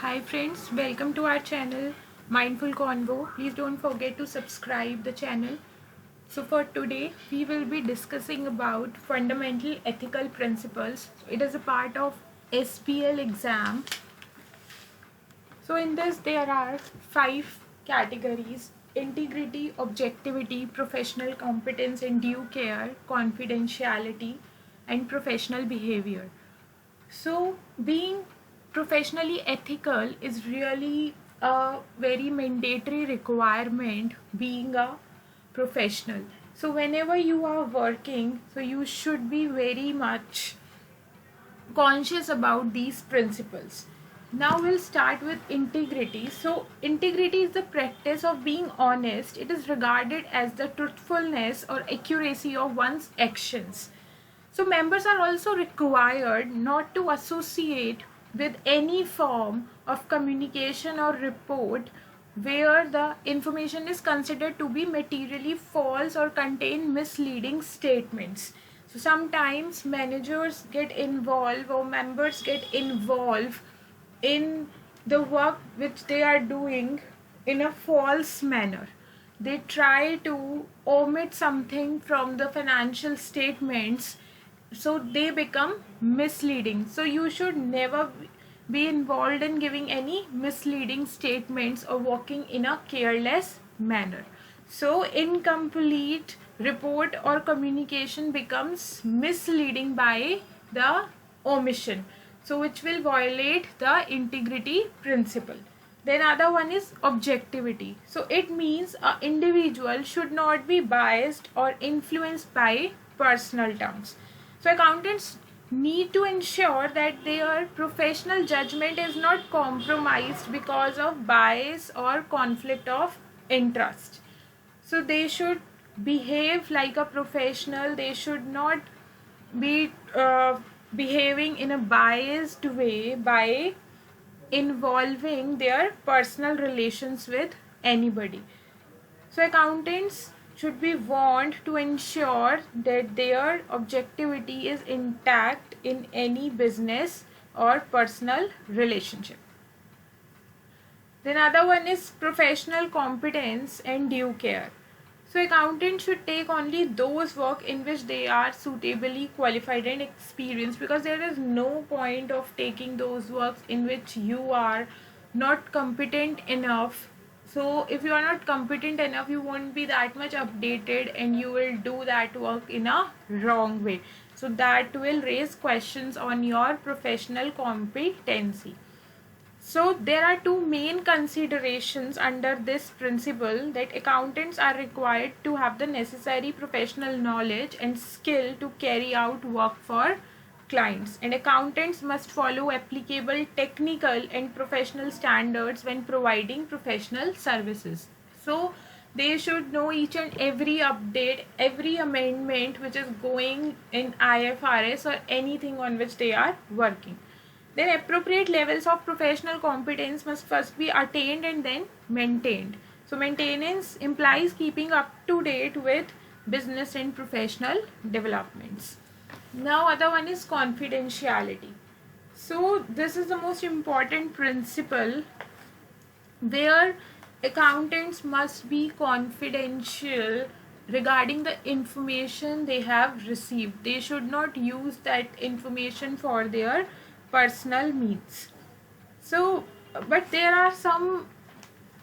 Hi friends, welcome to our channel Mindful Convo. Please don't forget to subscribe the channel. So for today we will be discussing about fundamental ethical principles. It is a part of SPL exam. So in this there are 5 categories: integrity, objectivity, professional competence and due care, confidentiality and professional behavior. So, being professionally ethical is really a very mandatory requirement being a professional. So, whenever you are working, so you should be very much conscious about these principles. Now we'll start with integrity. So integrity is the practice of being honest. It is regarded as the truthfulness or accuracy of one's actions. So members are also required not to associate with any form of communication or report where the information is considered to be materially false or contain misleading statements. So sometimes managers get involved or members get involved in the work which they are doing in a false manner. They try to omit something from the financial statements, so they become misleading. So you should never be involved in giving any misleading statements or working in a careless manner. So incomplete report or communication becomes misleading by the omission, so which will violate the integrity principle. Then other one is objectivity. So it means an individual should not be biased or influenced by personal terms. So accountants need to ensure that their professional judgment is not compromised because of bias or conflict of interest. So they should behave like a professional. They should not be behaving in a biased way by involving their personal relations with anybody. So accountants should be warned to ensure that their objectivity is intact in any business or personal relationship. Then other one is professional competence and due care. So accountants should take only those work in which they are suitably qualified and experienced, because there is no point of taking those works in which you are not competent enough. So if you are not competent enough, you won't be that much updated and you will do that work in a wrong way. So that will raise questions on your professional competency. So there are two main considerations under this principle: that accountants are required to have the necessary professional knowledge and skill to carry out work for clients, and accountants must follow applicable technical and professional standards when providing professional services. So they should know each and every update, every amendment which is going in IFRS or anything on which they are working. Then appropriate levels of professional competence must first be attained and then maintained. So maintenance implies keeping up to date with business and professional developments. Now other one is confidentiality. So this is the most important principle, where accountants must be confidential regarding the information they have received. They should not use that information for their personal needs. So but there are some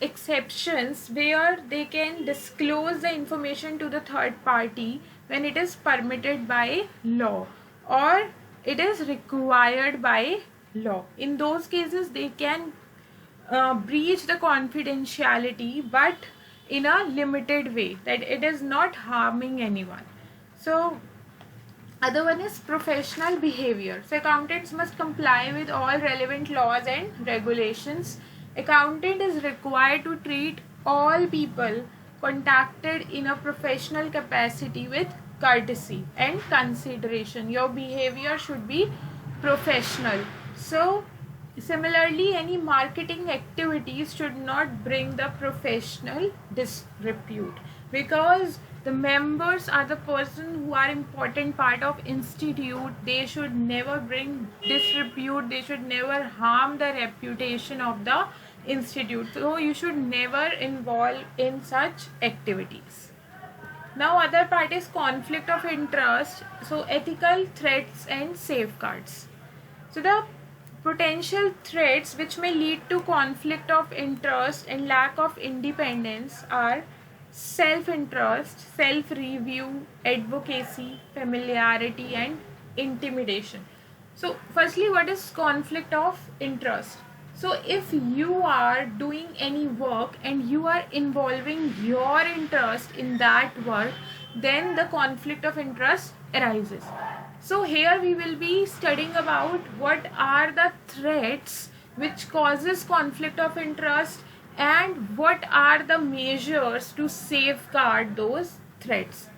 exceptions where they can disclose the information to the third party when it is permitted by law or it is required by law. In those cases they can breach the confidentiality, but in a limited way, that it is not harming anyone. So other one is professional behavior. So accountants must comply with all relevant laws and regulations. Accountant is required to treat all people contacted in a professional capacity with courtesy and consideration. Your behavior should be professional. So similarly, any marketing activities should not bring the professional disrepute, because The members are the person who are important part of institute. They should never bring disrepute, they should never harm the reputation of the institute. So you should never involve in such activities. Now other part is conflict of interest. So ethical threats and safeguards. So the potential threats which may lead to conflict of interest and lack of independence are self-interest, self-review, advocacy, familiarity and intimidation. So firstly, what is conflict of interest? So if you are doing any work and you are involving your interest in that work, then the conflict of interest arises. So here we will be studying about what are the threats which causes conflict of interest and what are the measures to safeguard those threats.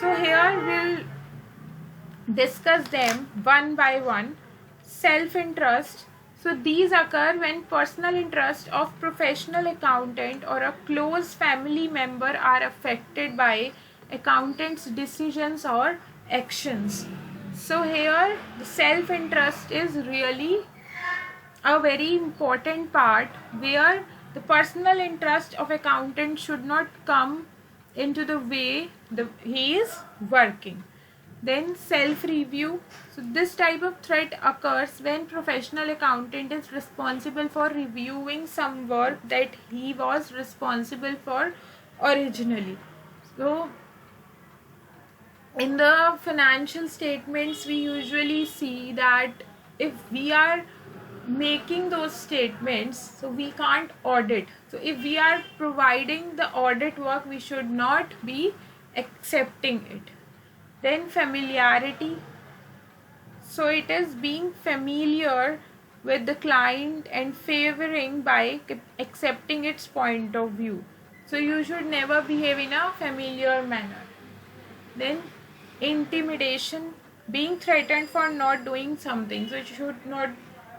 So here we'll discuss them one by one. Self-interest. So these occur when personal interest of professional accountant or a close family member are affected by accountant's decisions or actions. So here the self-interest is really a very important part, where the personal interest of accountant should not come into the way he is working. Then self-review. So this type of threat occurs when professional accountant is responsible for reviewing some work that he was responsible for originally. So in the financial statements we usually see that if we are making those statements, so we can't audit. So if we are providing the audit work, we should not be accepting it. Then familiarity. So it is being familiar with the client and favoring by accepting its point of view. So you should never behave in a familiar manner. Then intimidation, being threatened for not doing something. So you should not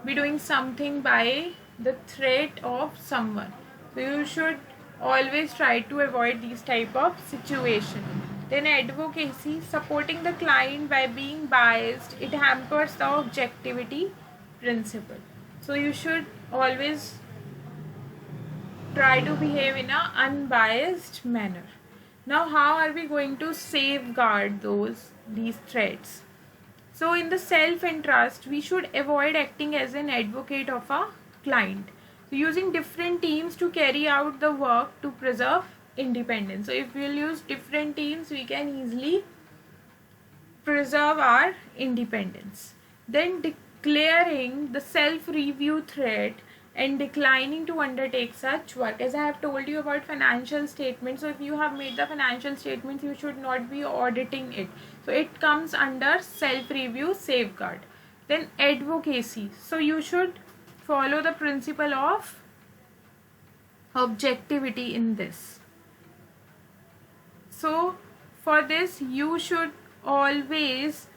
be doing something by the threat of someone. So you should always try to avoid these type of situation. Then advocacy, supporting the client by being biased. It hampers the objectivity principle. So you should always try to behave in an unbiased manner. Now how are we going to safeguard these threats? So in the self-interest, we should avoid acting as an advocate of a client. So using different teams to carry out the work to preserve independence. So if we'll use different teams, we can easily preserve our independence. Then declaring the self-review threat and declining to undertake such work. As I have told you about financial statements, so if you have made the financial statements, you should not be auditing it. So it comes under self-review safeguard. Then advocacy. So you should follow the principle of objectivity in this. So for this you should always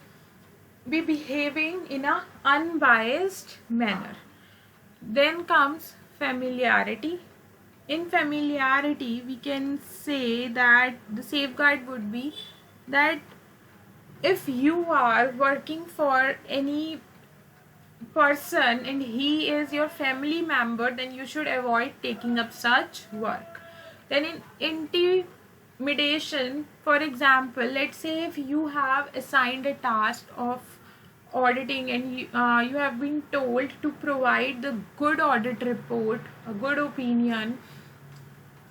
be behaving in an unbiased manner. Then comes familiarity. In familiarity, we can say that the safeguard would be that if you are working for any person and he is your family member, then you should avoid taking up such work. Then in intimidation, for example, let's say if you have assigned a task of auditing and you have been told to provide the good audit report, a good opinion,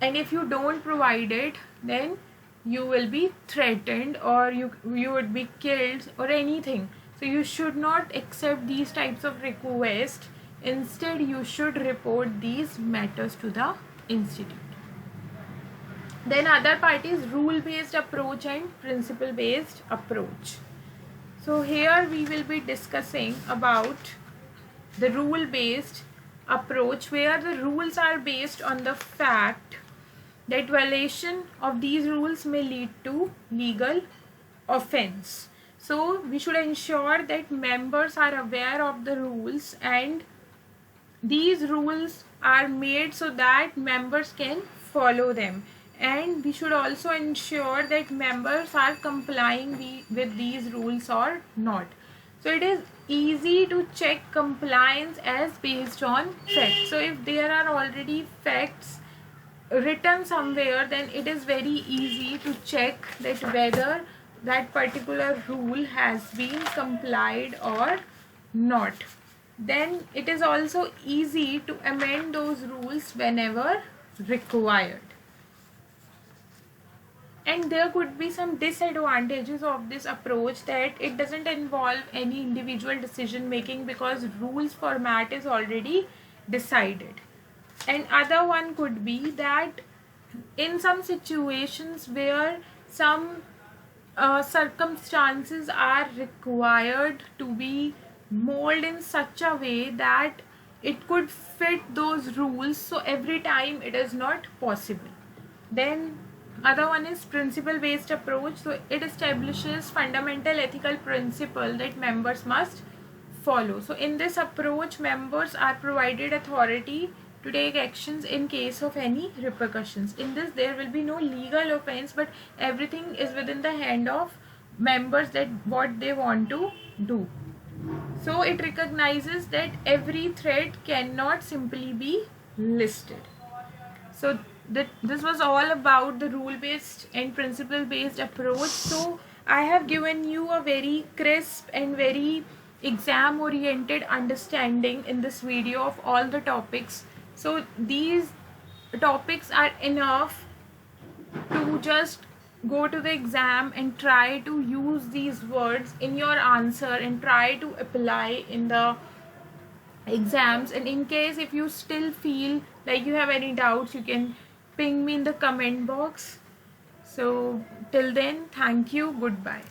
and if you don't provide it, then you will be threatened or you would be killed or anything. So you should not accept these types of requests. Instead, you should report these matters to the institute. Then other part is rule-based approach and principle-based approach. So here we will be discussing about the rule-based approach, where the rules are based on the fact that violation of these rules may lead to legal offense. So we should ensure that members are aware of the rules, and these rules are made so that members can follow them. and we should also ensure that members are complying with these rules or not. So it is easy to check compliance as based on facts. So if there are already facts written somewhere, then it is very easy to check that whether that particular rule has been complied or not. Then it is also easy to amend those rules whenever required. And there could be some disadvantages of this approach, that it doesn't involve any individual decision making because rules format is already decided. And other one could be that in some situations where some circumstances are required to be molded in such a way that it could fit those rules, so every time it is not possible. Then other one is principle based approach. So it establishes fundamental ethical principle that members must follow. So in this approach, members are provided authority to take actions in case of any repercussions. In this, there will be no legal offense, but everything is within the hand of members, that what they want to do. So it recognizes that every threat cannot simply be listed. So this was all about the rule based and principle based approach. So I have given you a very crisp and very exam oriented understanding in this video of all the topics. So these topics are enough to just go to the exam and try to use these words in your answer and try to apply in the exams. And in case if you still feel like you have any doubts, you can ping me in the comment box. So till then, thank you, goodbye.